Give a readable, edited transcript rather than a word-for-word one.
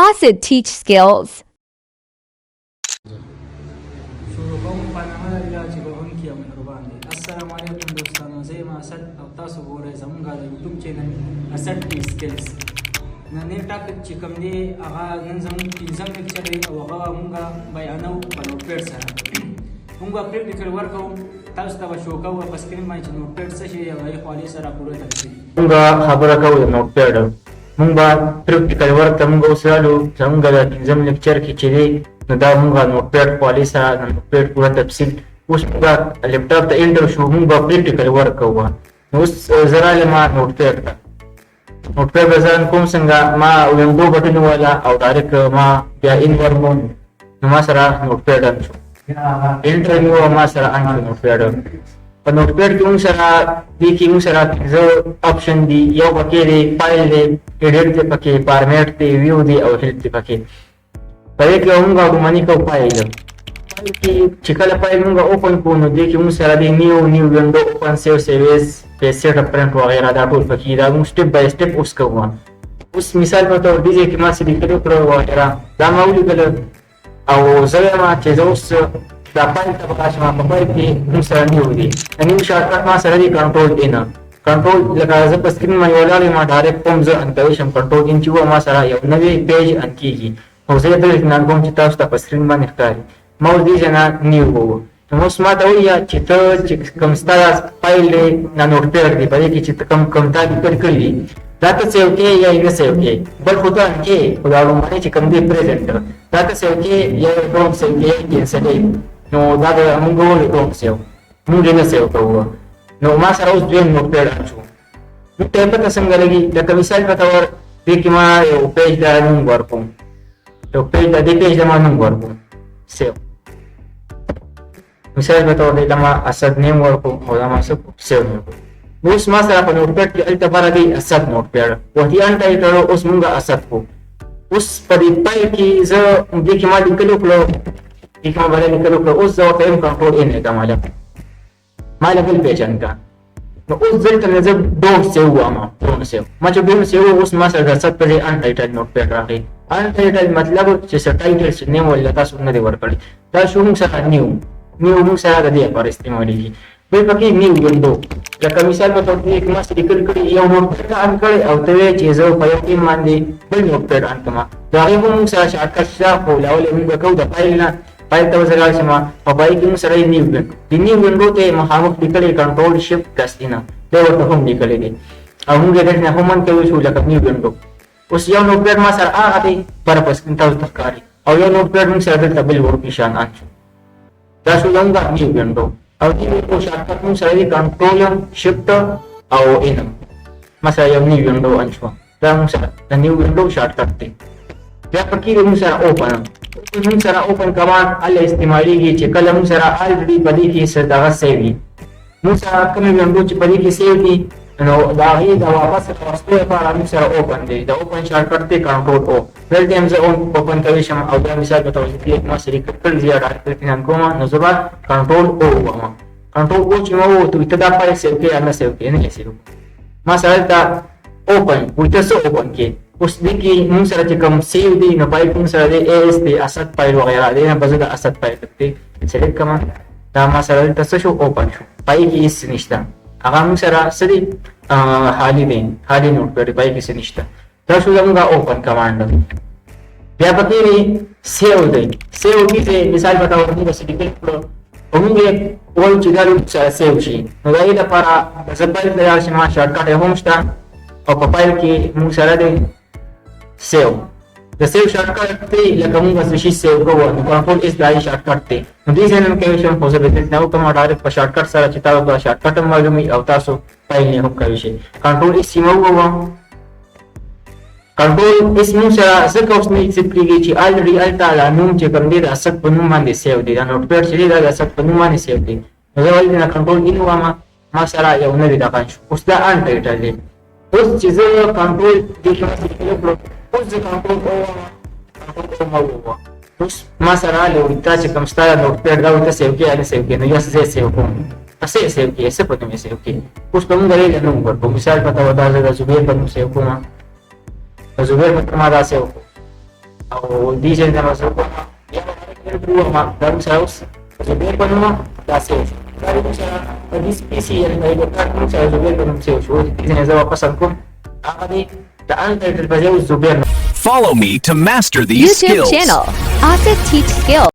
ASID teach skills. السلام عليكم دوستانو زي ما اسد او تاسو ګورئ زموږ د یوټیوب چینل اسد ټی سکلز نن ټاپک چې کوم دی هغه نن زموږ پنځم لیکچر دی او هغه موږ بیانو په نوټپیډ سره موږ پریکټیکل ورک کوو تاسو ته به شو کوو په سکرین باندې چې نوټپیډ څه شي او هغې حوالې سره پوره تفصیل موږ خبره کوو د نوټپیډ موږ به پریکټیکل ورک ته موږ اوس رالو زموږ د پنځم لیکچر کې چې دی نو دا موږ نوټپیډ حوالې سره د نوټپیډ پوره تفصیل اوس موږ لیپټاپ ته انټر شو موږ به پریکټیکل ورک کوو نو اوس زه رالم نوټپیډ ته نوټپیډ به ځان کوم څنګه ما وینډو بټن والا او ډایرکټ ما بیا ان ورمون نو ما سره نوټپیډ ان شو انټر مې ما سره ان شو نوټپیډ په نوټپیډ کې موږ سره دې کې موږ سره زه اپشن دي یو پکې دی فایل دی ایډیټ دی پکې فارمیټ دی ویو دی او هیلپ دی پکې په دې کې موږ روماني کوو فایل کې چې کله فایل موږ اوپن کوو نو دې کې موږ سره دی نیو وینډو اوپن سیو سیویز سیټ اپ پرنټ وغیرہ دا ټول پکې دا موږ سټپ بای سټپ اوس کوو اوس مثال په تور دې کې ما څه لیکلو کړو وغیرہ دا ما ولیکل او زه ما چې زه اوس دا فایل ته بخښم په فایل کې موږ سره نیو دی نیو شارټکټ ما سره دی کنټرول ان کنټرول لکه زه په سکرین باندې ولاړ یم ډایرکټ کوم زه ان کوي شم کنټرول ان چې ما سره یو نوی پیج ان کیږي او زه دې نه کوم چې تاسو ته په سکرین باندې ښکاري ما دې جنا نیو وو نو اوس ما ته وایي چې ته چې کوم ستاسو فایل دی نه نوټپیډ دی په دې کې چې کوم تا لیکل کړي دا ته سیو کې یا نه سیو کې بل خو دا کې خدا باندې چې کوم دی پریزنټ دا ته سیو کې یا ډوم سیو کې کینسل نو دا د موږ ولې ډوم سیو موږ نه سیو کوو نو ما سره اوس دویم نوټپیډ اچو نو ته په څنګه لګي لکه مثال په تور دې کې ما یو پیج دا نوم ورکوم یو پیج دا دې پیج دا ما نوم ورکوم سیو مثال په تور دې ما اسد نیم ورکوم او دا ما سیو اوس ما سره په نوټپیډ کې التباره دی اسد نوټپیډ وهي ان ټایټل اوس موږ اسد کو اوس په دې پای کې زه دې کې ما لیکلو کړو دې کې ما باندې لیکلو کړو اوس زه ورته کنټرول ان کوم ما بل پیژن کا نو اوس دلته نه زه ډوم سیو ما چې ډوم سیو اوس ما سره د اسد په دې ان ټایټل نوټپیډ راغی ان ټایټل مطلب چې ټایټل نیم ولا تاسو نه دی ورکړی دا شو موږ سره نیو موږ سره د دې لپاره استعمالېږي بل پکې نیو وینډو لکه مثال په توګه کې ما څه لیکل کړي یو نوټپیډ ان کړی او ته چې زه په یو ټیم باندې بل نوټپیډ ان کړم دا هغه موږ سره شارټکټ شته خو لاول موږ کوو د فایل نه فایل ته وځل شم په پای کې موږ سره نیو وینډو د نیو وینډو ته مخامخ لیکل کنټرول شیفټ کسینه دا ورته هم لیکل دي او موږ دې نه هم کوي شو لکه نیو وینډو اوس یو نوټپیډ ما سره هغه دی پر پسکین تاسو تخکاری او یو نوټپیډ موږ سره د بل ورک نشان اچو دا شو څنګه نیو وینډو او دې کو شارټکټ موږ سره دی کنټرول شیفټ او ان مثلا یو نیو وینډو انشو دا موږ سره د نیو وینډو شارټکټ دی بیا پکې موږ سره اوپن موږ سره اوپن کمانډ ال استعماليږي چې کله موږ سره الریډي پدې کې څه دا سیو دي موږ سره کوم وینډو چې پدې کې سیو دي نو دا هي دا واپس راستو لپاره موږ سره اوپن دی دا اوپن شارټکټ دی کنټرول او ول دې موږ اوپن کوي شم او دا مثال په توګه کې ما سره کټل زیات ډایرکټ نه کوم نو زبر کنټرول او وما کنټرول او چې مو ته ته دا فایل سیو کې نه سیو کې نه سیو ما سره دا اوپن وته سو اوپن کې اوس دې کې موږ سره چې کوم سیو دی نو پای کوم سره دی اس دی اسد فایل وغیرہ دی نه بزد اسد فایل دی سلیکټ کما دا ما سره تاسو شو اوپن شو پای کې هیڅ نشته هغه موږ سره سړي حالي دی حالي نوټپیډ پای کې څه نشته دا شو زموږ اوپن کمانډ بیا پکې سیو دی سیو کې مثال بتاو موږ څه لیکل کړو موږ وایو چې دا سیو شي نو دا یې لپاره زبر د ما شارټکټ هم شته او په فایل کې موږ سره دی سیو د سیو شارټکټ دی لکه موږ څه شي سیو کوو نو کنټرول اس دای شارټکټ دی نو دې ځای نن کې شم په ځبې ته نو کوم ډایرکټ په شارټکټ سره چې تاسو دا شارټکټ معلومي او تاسو فایل نه هم کوي شي کنټرول اس سیمو وو کنټرول اس موږ سره څه اوس نه ایکسپلیږي چې الریډي الټا نوم چې کوم دی د اسد په نوم باندې سیو دی دا نوټپیډ چې دی د اسد په نوم باندې سیو دی نو زه ولې نه کنټرول اینو ما سره یو نه دی دا پنځ اوس دا ان ټایټل دی اوس چې زه کنټرول دې کې کړو اوس زه کنټرول او اوس ما سره له وتا چې کوم ستاره نوټپیډ دا وته سیو کې نه سیو کې نو یا څه سیو کوم څه سیو کې څه په نوم سیو کې اوس کوم غوړي له نوم ورکو مثال پتا ودا زه د زبیر په نوم سیو کوم زبیر په ما دا سیو Au diesel na masuk. Yang kedua mak dalam saus. Sebenarnya pun mak dasar. Dari sa di spesi yang may dokar mo sa Zubair ko ng saus. So sinasawa pasan ko. Akadi daan tayo sa Zubair. Follow me to master these YouTube skills. channel, Asa Teach Skills.